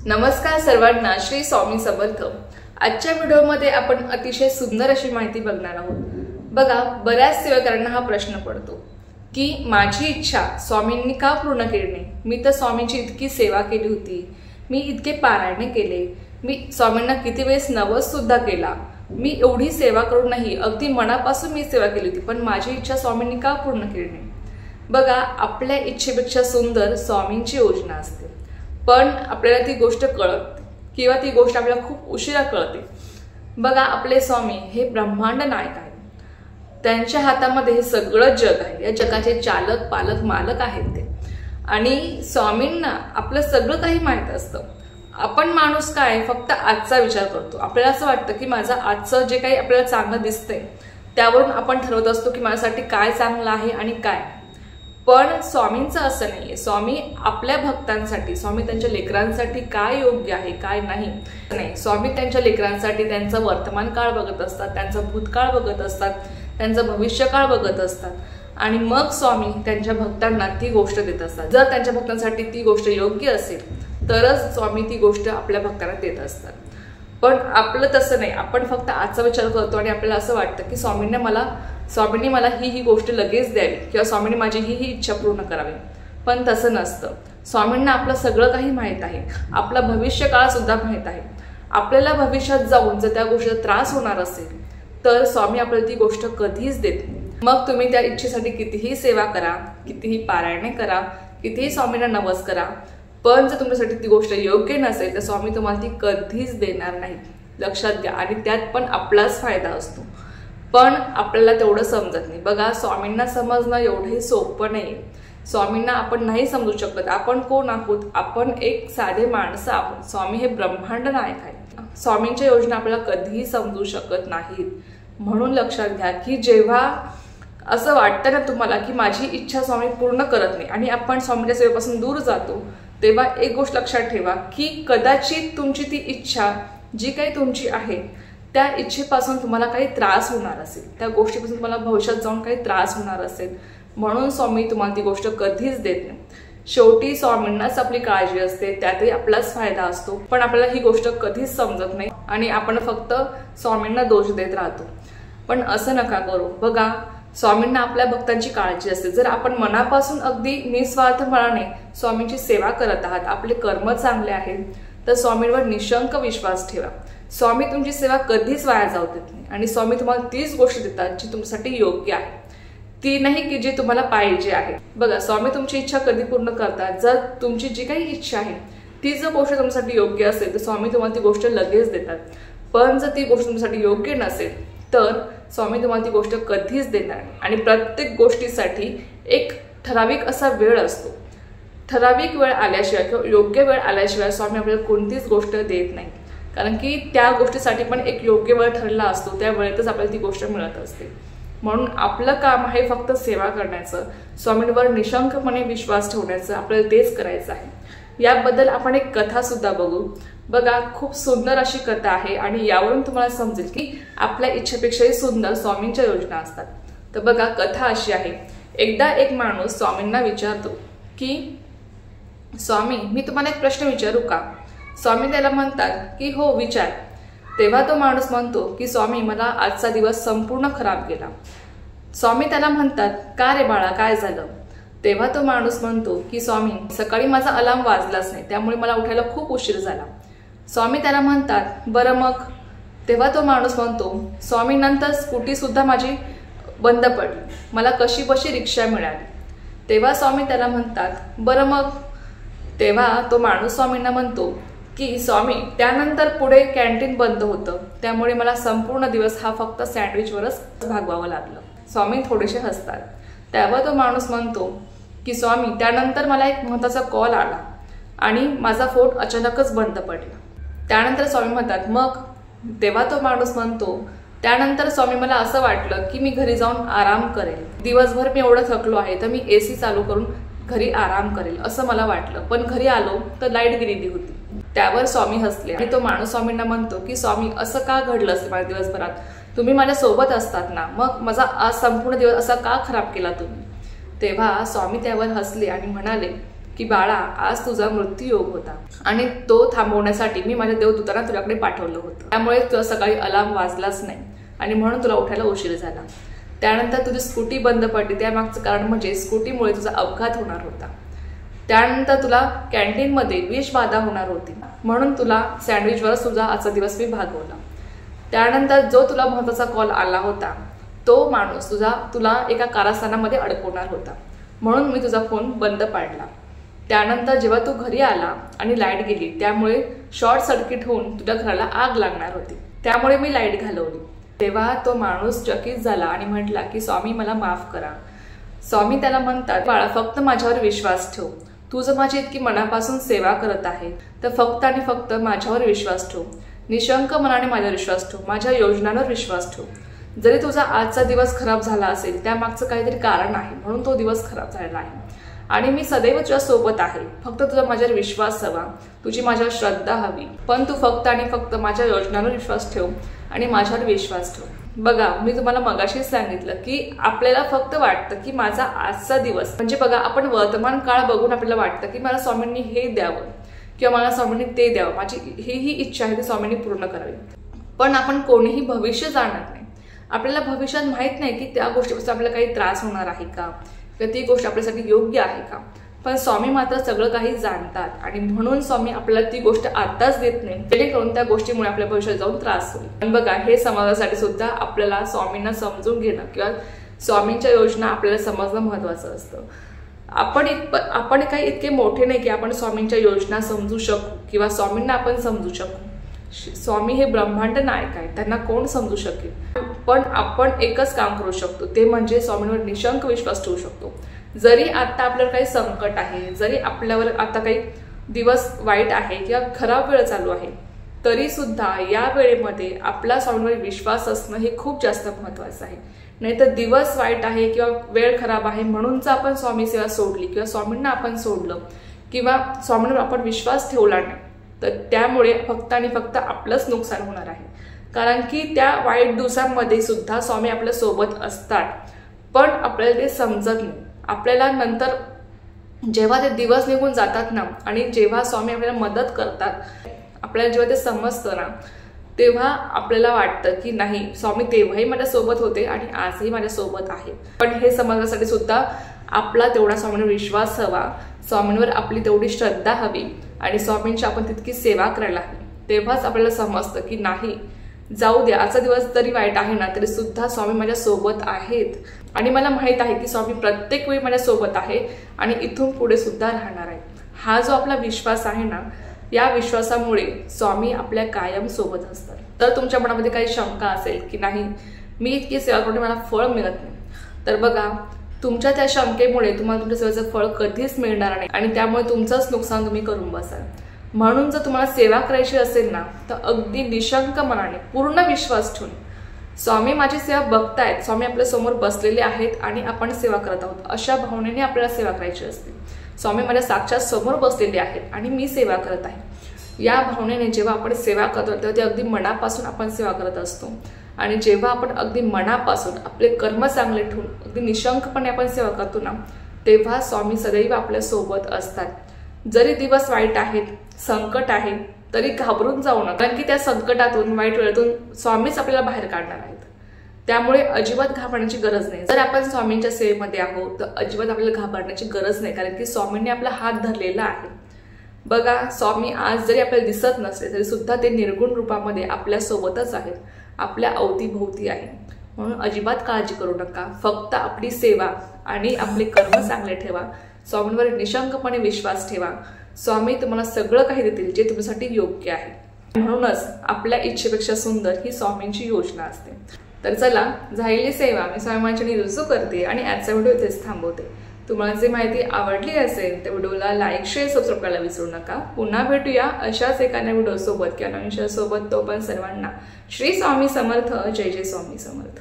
नमस्कार सर्वांना, श्री स्वामी समर्थ। आजच्या व्हिडिओमध्ये आपण अतिशय सुंदर अशी माहिती बघणार आहोत। बघा, बऱ्याच सेवकांना हा प्रश्न पडतो की माझी इच्छा स्वामींनी का पूर्ण केली नाही। मी तर स्वामींची इतकी सेवा केली होती, मी इतके पारायण केले, मी स्वामींना किती वेळेस नवस सुद्धा केला, मी एवढी सेवा करून नाही, अगदी मनापासून मी सेवा केली होती, पण माझी इच्छा स्वामींनी का पूर्ण केली नाही। बघा, आपल्या इच्छेपेक्षा सुंदर स्वामींची योजना असते, पण आपल्याला ती गोष्ट कळत किंवा ती गोष्ट आपल्याला खूप उशिरा कळते। बघा, आपले स्वामी हे ब्रह्मांड नायक आहेत, त्यांच्या हातामध्ये हे सगळं जग आहे, या जगाचे चालक पालक मालक आहेत ते। आणि स्वामींना आपलं सगळं काही माहित असतं। आपण माणूस काय फक्त आजचा विचार करतो। आपल्याला असं वाटतं की माझं आजचं जे काही आपल्याला चांगलं दिसतंय त्यावरून आपण ठरवत असतो की माझ्यासाठी काय चांगलं आहे आणि काय। पण स्वामींचं असं नाहीये। स्वामी आपल्या भक्तांसाठी, स्वामी त्यांच्या लेकरांसाठी काय योग्य आहे काय नाही, स्वामी त्यांच्या लेकरांसाठी त्यांचा वर्तमान काळ बघत असतात, त्यांचा भूतकाळ बघत असतात, त्यांचा भविष्यकाळ बघत असतात, आणि मग स्वामी त्यांच्या भक्तांना ती गोष्ट देत असतात। जर त्यांच्या भक्तांसाठी ती गोष्ट योग्य असेल तरच स्वामी ती गोष्ट आपल्या भक्तांना देत असतात। पण आपलं तसं नाही। आपण फक्त आजचा विचार करतो आणि आपल्याला असं वाटतं की स्वामींनी मला ही गोष्ट लगेच द्यावी किंवा स्वामींनी माझी ही इच्छा पूर्ण करावी, पण तसं नसतं। स्वामींना आपलं सगळं काही माहीत आहे, आपला भविष्यकाळ सुद्धा माहीत आहे। आपल्याला भविष्यात जाऊन जर त्या गोष्टीचा त्रास होणार असेल तर स्वामी आपल्याला ती गोष्ट कधीच देत नाही। मग तुम्ही त्या इच्छेसाठी कितीही सेवा करा, कितीही पारायणे करा, कितीही स्वामींना नवस करा, पण जर तुमच्यासाठी ती गोष्ट योग्य नसेल तर स्वामी तुम्हाला ती कधीच देणार नाही, लक्षात घ्या। आणि त्यात पण आपलाच फायदा असतो, पण आपल्याला तेवढं समजत नाही। बघा, स्वामींना समजणं एवढंही सोपं नाही। स्वामींना आपण नाही समजू शकत। आपण कोण आहोत? आपण एक साधे माणसं आहोत। स्वामी हे ब्रह्मांड नायक आहेत। स्वामींच्या योजना आपल्याला कधीही समजू शकत नाहीत। म्हणून लक्षात घ्या की जेव्हा असं वाटतं ना तुम्हाला की माझी इच्छा स्वामी पूर्ण करत नाही आणि आपण स्वामींच्या सेवेपासून दूर जातो, तेव्हा एक गोष्ट लक्षात ठेवा की कदाचित तुमची ती इच्छा जी काही तुमची आहे त्या इच्छेपासून तुम्हाला काही त्रास होणार असेल, त्या गोष्टीपासून तुम्हाला भविष्यात जाऊन काही त्रास होणार असेल, म्हणून स्वामी तुम्हाला ती गोष्ट कधीच देत नाही। शेवटी स्वामींनाच आपली काळजी असते, त्यातही आपलाच फायदा असतो, पण आपल्याला ही गोष्ट कधीच समजत नाही आणि आपण फक्त स्वामींना दोष देत राहतो। पण असं नका करू। बघा, स्वामींना आपल्या भक्तांची काळजी असते। जर आपण मनापासून अगदी निस्वार्थपणाने स्वामींची सेवा करत आहात, आपले कर्म चांगले आहेत, तर स्वामींवर निशंक विश्वास ठेवा। स्वामी तुमची सेवा कधीच वाया जाऊ देत नाही आणि स्वामी तुम्हाला तीच गोष्ट देतात जी तुमच्यासाठी योग्य आहे, ती नाही की जी तुम्हाला पाहिजे आहे। बघा, स्वामी तुमची इच्छा कधी पूर्ण करतात? जर तुमची जी काही इच्छा आहे ती जर गोष्ट तुमच्यासाठी योग्य असेल तर स्वामी तुम्हाला ती गोष्ट लगेच देतात, पण जर ती गोष्ट तुमच्यासाठी योग्य नसेल तर स्वामी तुम्हाला ती गोष्ट कधीच देणार नाही। आणि प्रत्येक गोष्टीसाठी एक ठराविक असा वेळ असतो। ठराविक वेळ आल्याशिवाय किंवा योग्य वेळ आल्याशिवाय स्वामी आपल्याला कोणतीच गोष्ट देत नाही, कारण की त्या गोष्टीसाठी पण एक योग्य वेळ ठरला असतो, त्या वेळेतच आपल्याला ती गोष्ट मिळत असते। म्हणून आपलं काम आहे फक्त सेवा करण्याचं, स्वामींवर निशंकपणे विश्वास ठेवण्याचं, आपल्याला तेच करायचं आहे। याबद्दल आपण एक कथा सुद्धा बघू। बघा, खूप सुंदर अशी कथा आहे आणि यावरून तुम्हाला समजेल की आपल्या इच्छेपेक्षाही सुंदर स्वामींच्या योजना असतात। तर बघा, कथा अशी आहे। एकदा एक माणूस स्वामींना विचारतो की स्वामी, मी तुम्हाला एक प्रश्न विचारू का? स्वामी त्याला म्हणतात की हो, विचार। तेव्हा तो माणूस म्हणतो की स्वामी, मला आजचा दिवस संपूर्ण खराब गेला। स्वामी त्याला म्हणतात, का रे बाळा, काय झालं? तेव्हा तो माणूस म्हणतो की स्वामी, सकाळी माझा अलार्म वाजलाच नाही, त्यामुळे मला उठायला खूप उशीर झाला। स्वामी त्याला म्हणतात, बरं मग? तेव्हा तो माणूस म्हणतो, स्वामी, नंतर स्कूटी सुद्धा माझी बंद पडली, मला कशी बशी रिक्षा मिळाली। तेव्हा स्वामी त्याला म्हणतात, बरं मग? तेव्हा तो माणूस स्वामींना म्हणतो की स्वामी, त्यानंतर पुढे कॅन्टीन बंद होतं, त्यामुळे मला संपूर्ण दिवस हा फक्त सँडविचवरच भागवावं लागलं। स्वामी थोडेसे हसतात। तेव्हा तो माणूस म्हणतो की स्वामी, त्यानंतर मला एक महत्त्वाचा कॉल आला आणि माझा फोन अचानकच बंद पडला। त्यानंतर स्वामी म्हणतात, मग? तेव्हा तो माणूस म्हणतो, त्यानंतर स्वामी, मला असं वाटलं की मी घरी जाऊन आराम करेल, दिवसभर मी एवढं थकलो आहे तर मी AC चालू करून घरी आराम करेल असं मला वाटलं, पण घरी आलो तर लाईट गेलेली होती। त्यावर स्वामी हसले आणि तो माणूस स्वामींना म्हणतो की स्वामी, असं का घडलं असेल माझ्या दिवसभरात? तुम्ही माझ्या सोबत असतात ना, मग माझा आज संपूर्ण दिवस असा का खराब केला तुम्ही? तेव्हा स्वामी त्यावर हसले आणि म्हणाले की बाळा, आज तुझा मृत्यूयोग होता आणि तो थांबवण्यासाठी मी माझ्या देवदूतांना तुझ्याकडे पाठवलं होतं. त्यामुळे तुला सकाळी अलार्म वाजलाच नाही आणि म्हणून तुला उठायला उशीर झाला. त्यानंतर तुझी स्कूटी बंद पडली, त्यामागचं कारण म्हणजे स्कूटीमुळे तुझा अपघात होणार होता. त्यानंतर तुला कॅन्टीनमध्ये विषबाधा होणार होती, म्हणून तुला सँडविचवरच तुझा आजचा दिवस मी भागवला. त्यानंतर जो तुला महत्त्वाचा कॉल आला होता तो माणूस तुला एका कारस्थानामध्ये अडकवणार होता, म्हणून मी तुझा फोन बंद पाडला. त्यानंतर जेव्हा तू घरी आला आणि लाईट गेली, त्यामुळे शॉर्ट सर्किट होऊन तुझ्या घराला आग लागणार होती, त्यामुळे मी लाईट घालवली. तेव्हा तो माणूस चकित झाला आणि म्हटला की स्वामी मला माफ करा. स्वामी त्याला म्हणतात, बाळा, फक्त माझ्यावर विश्वास ठेव. तू जर माझी इतकी मनापासून सेवा करत आहे तर फक्त आणि फक्त माझ्यावर विश्वास ठेव. निशंक मनाने माझ्यावर विश्वास ठेव, माझ्या योजनांवर विश्वास ठेव. जरी तुझा आजचा दिवस खराब झाला असेल, त्यामागचं काहीतरी कारण आहे, म्हणून तो दिवस खराब झालेला आहे. आणि मी सदैव तुझ्या सोबत आहे. फक्त तुझा माझ्यावर विश्वास हवा, तुझी माझ्यावर श्रद्धा हवी. पण तू फक्त आणि फक्त माझ्या योजनांवर विश्वास ठेव आणि माझ्यावर विश्वास ठेव. बघा, मी तुम्हाला मगाशीच सांगितलं की आपल्याला फक्त वाटतं की माझा आजचा दिवस म्हणजे बघा, आपण वर्तमान काळ बघून आपल्याला वाटतं की मला स्वामींनी हे द्यावं किंवा मला स्वामींनी ते द्यावं, माझी ही इच्छा आहे ती स्वामींनी पूर्ण करावी. पण आपण कोणीही भविष्य जाणत नाही. आपल्याला भविष्यात माहित नाही की त्या गोष्टीपासून आपल्याला काही त्रास होणार आहे का किंवा ती गोष्ट आपल्यासाठी योग्य आहे का. पण स्वामी मात्र सगळं काही जाणतात आणि म्हणून स्वामी आपल्याला ती गोष्ट आताच देत नाही, जेणेकरून त्या गोष्टीमुळे आपल्या भविष्यात जाऊन त्रास होईल. पण बघा, हे समाजासाठी सुद्धा आपल्याला स्वामींना समजून घेणं किंवा स्वामींच्या योजना आपल्याला समजणं महत्वाचं असतं. आपण काही इतके मोठे नाही की आपण स्वामींच्या योजना समजू शकू किंवा स्वामींना आपण समजू शकू. स्वामी हे ब्रह्मांड नायक आहे, त्यांना कोण समजू शकेल. पण आपण एकच काम करू शकतो, ते म्हणजे स्वामींवर निशंक विश्वास ठेवू शकतो. जरी आता आपल्याला काही संकट आहे, जरी आपल्यावर आता काही दिवस वाईट आहे किंवा खराब वेळ चालू आहे, तरी सुद्धा या वेळेमध्ये आपला स्वामींवर विश्वास असणं हे खूप जास्त महत्वाचं आहे. नाहीतर दिवस वाईट आहे किंवा वेळ खराब आहे म्हणूनच आपण स्वामी सेवा सोडली किंवा स्वामींना आपण सोडलं किंवा स्वामींवर आपण विश्वास ठेवला नाही, तर त्यामुळे फक्त आणि फक्त आपलंच नुकसान होणार आहे. कारण की त्या वाईट दिवसांमध्ये सुद्धा स्वामी आपल्या सोबत असतात, पण आपल्याला ते समजत नाही. आपल्याला नंतर जेव्हा ते दिवस निघून जातात ना आणि जेव्हा स्वामी आपल्याला मदत करतात, आपल्याला जेव्हा ते समजतं ना, तेव्हा आपल्याला वाटतं की नाही, स्वामी तेव्हाही माझ्या सोबत होते आणि आजही माझ्या सोबत आहे. पण हे समजण्यासाठी सुद्धा आपला तेवढा स्वामींवर विश्वास हवा, स्वामींवर आपली तेवढी श्रद्धा हवी आणि स्वामींची आपण तितकी सेवा करायला हवी. तेव्हाच आपल्याला समजतं की नाही, जाऊ द्या, आजचा दिवस जरी वाईट आहे ना तरी सुद्धा स्वामी माझ्या सोबत आहेत आणि मला माहित आहे की स्वामी प्रत्येक वेळी माझ्या सोबत आहे आणि इथून पुढे सुद्धा राहणार आहे. हा जो आपला विश्वास आहे ना, या विश्वासामुळे स्वामी आपल्या कायम सोबत असतात. तर तुमच्या मनामध्ये काही शंका असेल की नाही, मी इतकी सेवा करून मला फळ मिळत नाही, तर बघा, तुमच्या त्या शंकेमुळे तुम्हाला तुमच्या सेवेचं फळ कधीच मिळणार नाही आणि त्यामुळे तुमचंच नुकसान तुम्ही करून बसाल. म्हणून जर तुम्हाला सेवा करायची असेल ना, तर अगदी निशंक मनाने, पूर्ण विश्वास ठेवून, स्वामी माझी सेवा बघतायत, स्वामी आपल्या समोर बसलेले आहेत आणि आपण सेवा करत आहोत, अशा भावनेने आपल्याला सेवा करायची असते. स्वामी माझ्या साक्षात समोर बसलेले आहेत आणि मी सेवा करत आहे, या भावनेने जेव्हा आपण सेवा करतो तेव्हा ते अगदी मनापासून आपण सेवा करत असतो. आणि जेव्हा आपण अगदी मनापासून आपले कर्म चांगले ठेवून अगदी निशंकपणे आपण सेवा करतो ना, तेव्हा स्वामी सदैव आपल्या सोबत असतात. जरी दिवस वाईट आहेत, संकट आहे, तरी घाबरून जाऊ नका, कारण की त्या संकटातून, वाईट वेळेतून स्वामीच आपल्याला बाहेर काढणार आहेत. त्यामुळे अजिबात घाबरण्याची गरज नाही. जर आपण स्वामींच्या सेवेमध्ये आहोत तर अजिबात आपल्याला घाबरण्याची गरज नाही, कारण की स्वामींनी आपला हात धरलेला आहे. बघा, स्वामी आज जरी आपल्याला दिसत नसले तरी सुद्धा ते निर्गुण रूपामध्ये आपल्या सोबतच आहेत, आपल्या अवतीभोवती आहे. म्हणून अजिबात काळजी करू नका, फक्त आपली सेवा आणि आपले कर्म चांगले ठेवा, स्वामींवर निशंकपणे विश्वास ठेवा. स्वामी तुम्हाला सगळं काही देतील जे तुमच्यासाठी योग्य आहे. म्हणूनच आपल्या इच्छेपेक्षा सुंदर ही स्वामींची योजना असते. तर चला, झालेली सेवा मी स्वामींची रुजू करते आणि आजचा व्हिडिओ इथेच थांबवते. तुम्हाला जी माहिती आवडली असेल तर व्हिडिओला लाईक, शेअर, सबस्क्राईब करायला विसरू नका. पुन्हा भेटूया अशाच एका व्हिडिओ सोबत किंवा नवीन सोबत. तोपर्यंत सर्वांना श्री स्वामी समर्थ. जय जय स्वामी समर्थ.